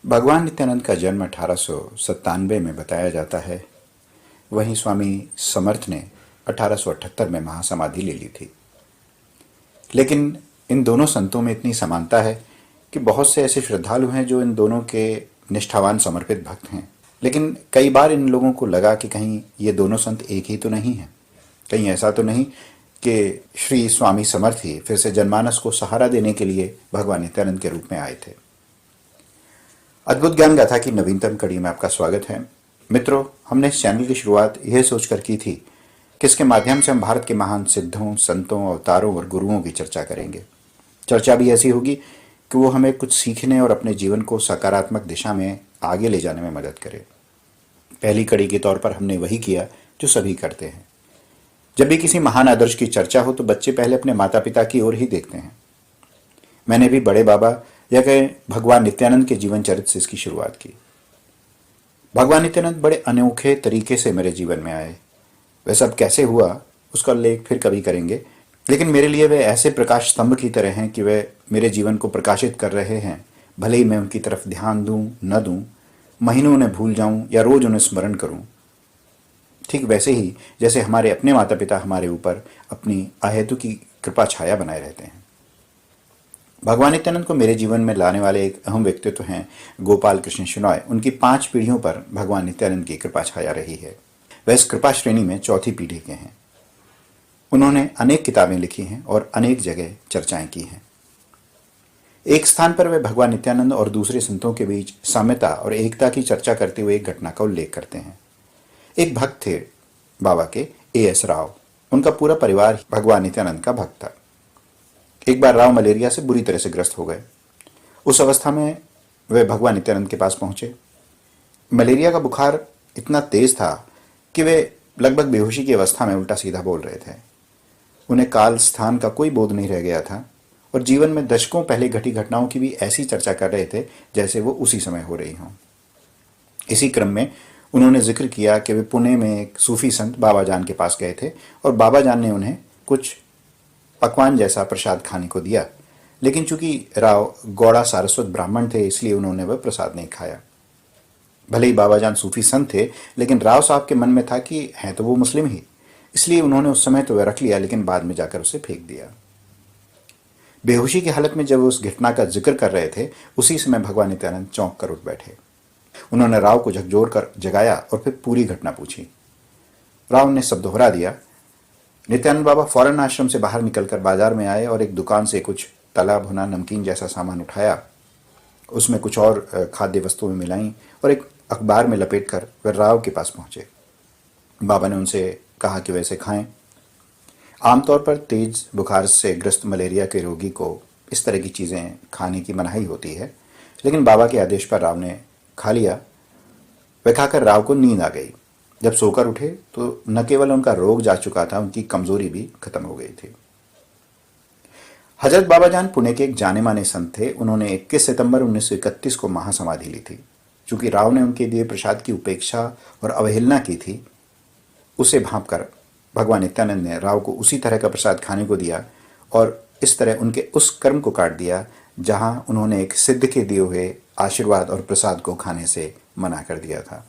भगवान नित्यानंद का जन्म 1897 में बताया जाता है। वहीं स्वामी समर्थ ने 1878 में महासमाधि ले ली थी। लेकिन इन दोनों संतों में इतनी समानता है कि बहुत से ऐसे श्रद्धालु हैं जो इन दोनों के निष्ठावान समर्पित भक्त हैं। लेकिन कई बार इन लोगों को लगा कि कहीं ये दोनों संत एक ही तो नहीं हैं। कहीं ऐसा तो नहीं कि श्री स्वामी समर्थ ही फिर से जनमानस को सहारा देने के लिए भगवान नित्यानंद के रूप में आए थे। अद्भुत ज्ञान गाथा की नवीनतम कड़ी में आपका स्वागत है। मित्रों, हमने इस चैनल की शुरुआत यह सोचकर की थी कि इसके माध्यम से हम भारत के महान सिद्धों, संतों, अवतारों और गुरुओं की चर्चा करेंगे। चर्चा भी ऐसी होगी कि वो हमें कुछ सीखने और अपने जीवन को सकारात्मक दिशा में आगे ले जाने में मदद करे। पहली कड़ी के तौर पर हमने वही किया जो सभी करते हैं। जब भी किसी महान आदर्श की चर्चा हो तो बच्चे पहले अपने माता पिता की ओर ही देखते हैं। मैंने भी बड़े बाबा या कहें भगवान नित्यानंद के जीवन चरित्र से इसकी शुरुआत की। भगवान नित्यानंद बड़े अनोखे तरीके से मेरे जीवन में आए। वह सब कैसे हुआ उसका उल्लेख फिर कभी करेंगे, लेकिन मेरे लिए वे ऐसे प्रकाश स्तंभ की तरह हैं कि वे मेरे जीवन को प्रकाशित कर रहे हैं। भले ही मैं उनकी तरफ ध्यान दूं न दूं, महीनों उन्हें भूल जाऊं या रोज उन्हें स्मरण करूं, ठीक वैसे ही जैसे हमारे अपने माता पिता हमारे ऊपर अपनी अहेतु की कृपा छाया बनाए रहते हैं। भगवान नित्यानंद को मेरे जीवन में लाने वाले एक अहम व्यक्तित्व हैं गोपाल कृष्ण शेनॉय। उनकी 5 पीढ़ियों पर भगवान नित्यानंद की कृपा छाया रही है। वह इस कृपा श्रेणी में चौथी पीढ़ी के हैं। उन्होंने अनेक किताबें लिखी हैं और अनेक जगह चर्चाएं की हैं। एक स्थान पर वे भगवान नित्यानंद और दूसरे संतों के बीच साम्यता और एकता की चर्चा करते हुए एक घटना का उल्लेख करते हैं। एक भक्त थे बाबा के A.S. राव। उनका पूरा परिवार भगवान नित्यानंद का भक्त था। एक बार राव मलेरिया से बुरी तरह से ग्रस्त हो गए। उस अवस्था में वे भगवान नित्यानंद के पास पहुंचे। मलेरिया का बुखार इतना तेज था कि वे लगभग बेहोशी की अवस्था में उल्टा सीधा बोल रहे थे। उन्हें काल स्थान का कोई बोध नहीं रह गया था और जीवन में दशकों पहले घटी घटनाओं की भी ऐसी चर्चा कर रहे थे जैसे वो उसी समय हो रही हों। इसी क्रम में उन्होंने जिक्र किया कि वे पुणे में एक सूफी संत बाबा जान के पास गए थे और बाबा जान ने उन्हें कुछ पकवान जैसा प्रसाद खाने को दिया, लेकिन चूंकि राव गौड़ा सारस्वत ब्राह्मण थे इसलिए उन्होंने वह प्रसाद नहीं खाया। भले ही बाबा जान सूफी संत थे, लेकिन राव साहब के मन में था कि हैं तो वो मुस्लिम ही, इसलिए उन्होंने उस समय तो वह रख लिया, लेकिन बाद में जाकर उसे फेंक दिया। बेहोशी की हालत में जब उस घटना का जिक्र कर रहे थे उसी समय भगवान नित्यानंद चौंक कर उठ बैठे। उन्होंने राव को झकझोर कर जगाया और फिर पूरी घटना पूछी। राव ने सब दोहरा दिया। नित्यानंद बाबा फौरन आश्रम से बाहर निकलकर बाजार में आए और एक दुकान से कुछ तला भुना नमकीन जैसा सामान उठाया। उसमें कुछ और खाद्य वस्तुएं मिलाई और एक अखबार में लपेटकर वे राव के पास पहुंचे। बाबा ने उनसे कहा कि वैसे खाएं। आमतौर पर तेज बुखार से ग्रस्त मलेरिया के रोगी को इस तरह की चीज़ें खाने की मनाही होती है, लेकिन बाबा के आदेश पर राव ने खा लिया। वह खाकर राव को नींद आ गई। जब सोकर उठे तो न केवल उनका रोग जा चुका था, उनकी कमजोरी भी खत्म हो गई थी। हजरत बाबा जान पुणे के एक जाने माने संत थे। उन्होंने 21 सितंबर 1931 को महासमाधि ली थी। चूंकि राव ने उनके दिए प्रसाद की उपेक्षा और अवहेलना की थी, उसे भांपकर भगवान नित्यानंद ने राव को उसी तरह का प्रसाद खाने को दिया और इस तरह उनके उस कर्म को काट दिया जहां उन्होंने एक सिद्ध के दिए हुए आशीर्वाद और प्रसाद को खाने से मना कर दिया था।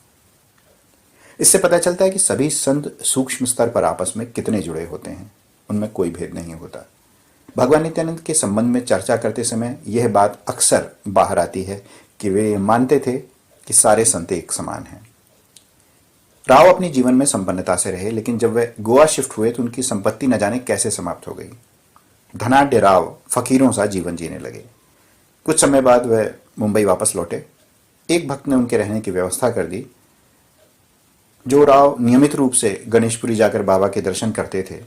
इससे पता चलता है कि सभी संत सूक्ष्म स्तर पर आपस में कितने जुड़े होते हैं, उनमें कोई भेद नहीं होता। भगवान नित्यानंद के संबंध में चर्चा करते समय यह बात अक्सर बाहर आती है कि वे मानते थे कि सारे संत एक समान हैं। राव अपनी जीवन में संपन्नता से रहे, लेकिन जब वे गोवा शिफ्ट हुए तो उनकी संपत्ति न जाने कैसे समाप्त हो गई। धनाढ्य राव फकीरों सा जीवन जीने लगे। कुछ समय बाद वे मुंबई वापस लौटे। एक भक्त ने उनके रहने की व्यवस्था कर दी। जो राव नियमित रूप से गणेशपुरी जाकर बाबा के दर्शन करते थे,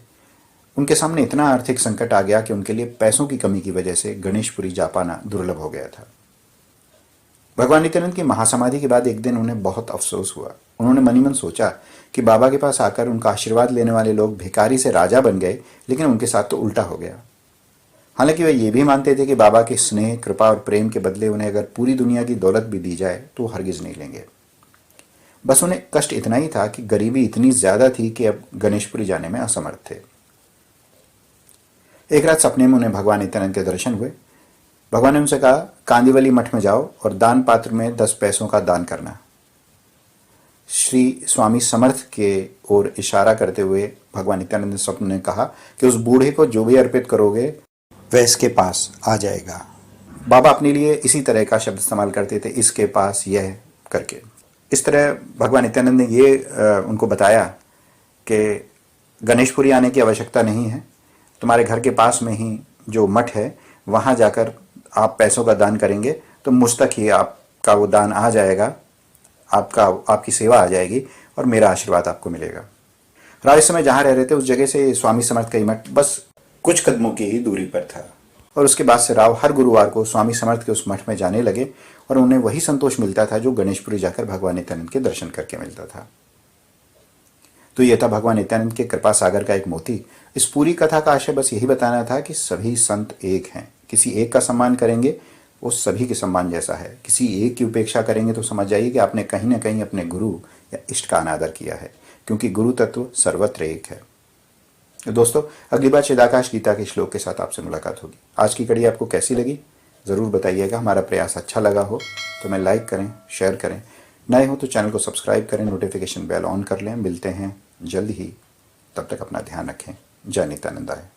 उनके सामने इतना आर्थिक संकट आ गया कि उनके लिए पैसों की कमी की वजह से गणेशपुरी जा पाना दुर्लभ हो गया था। भगवान नित्यानंद की महासमाधि के बाद एक दिन उन्हें बहुत अफसोस हुआ। उन्होंने मनी मन सोचा कि बाबा के पास आकर उनका आशीर्वाद लेने वाले लोग भिखारी से राजा बन गए, लेकिन उनके साथ तो उल्टा हो गया। हालांकि वे ये भी मानते थे कि बाबा के स्नेह, कृपा और प्रेम के बदले उन्हें अगर पूरी दुनिया की दौलत भी दी जाए तो हरगिज नहीं लेंगे। बस उन्हें कष्ट इतना ही था कि गरीबी इतनी ज्यादा थी कि अब गणेशपुरी जाने में असमर्थ थे। एक रात सपने में उन्हें भगवान नित्यानंद के दर्शन हुए। भगवान ने उनसे कहा, कांदीवली मठ में जाओ और दान पात्र में 10 पैसों का दान करना। श्री स्वामी समर्थ के ओर इशारा करते हुए भगवान नित्यानंद स्वप्न ने कहा कि उस बूढ़े को जो भी अर्पित करोगे वह इसके पास आ जाएगा। बाबा अपने लिए इसी तरह का शब्द इस्तेमाल करते थे, इसके पास यह करके। इस तरह भगवान नित्यानंद ने ये उनको बताया कि गणेशपुरी आने की आवश्यकता नहीं है, तुम्हारे घर के पास में ही जो मठ है वहाँ जाकर आप पैसों का दान करेंगे तो मुझ तक ही आपका वो दान आ जाएगा, आपकी सेवा आ जाएगी और मेरा आशीर्वाद आपको मिलेगा। और इस समय जहाँ रह रहे थे उस जगह से स्वामी समर्थ का मठ बस कुछ कदमों की ही दूरी पर था। और उसके बाद से राव हर गुरुवार को स्वामी समर्थ के उस मठ में जाने लगे और उन्हें वही संतोष मिलता था जो गणेशपुरी जाकर भगवान नित्यानंद के दर्शन करके मिलता था। तो यह था भगवान नित्यानंद के कृपा सागर का एक मोती। इस पूरी कथा का आशय बस यही बताना था कि सभी संत एक हैं। किसी एक का सम्मान करेंगे वो सभी के सम्मान जैसा है, किसी एक की उपेक्षा करेंगे तो समझ जाइए कि आपने कहीं ना कहीं अपने गुरु या इष्ट का अनादर किया है, क्योंकि गुरु तत्व सर्वत्र एक है। दोस्तों, अगली बार चिदाकाश गीता के श्लोक के साथ आपसे मुलाकात होगी। आज की कड़ी आपको कैसी लगी ज़रूर बताइएगा। हमारा प्रयास अच्छा लगा हो तो मैं लाइक करें, शेयर करें। नए हो तो चैनल को सब्सक्राइब करें, नोटिफिकेशन बेल ऑन कर लें। मिलते हैं जल्द ही, तब तक अपना ध्यान रखें। जय नित्यानंदाय।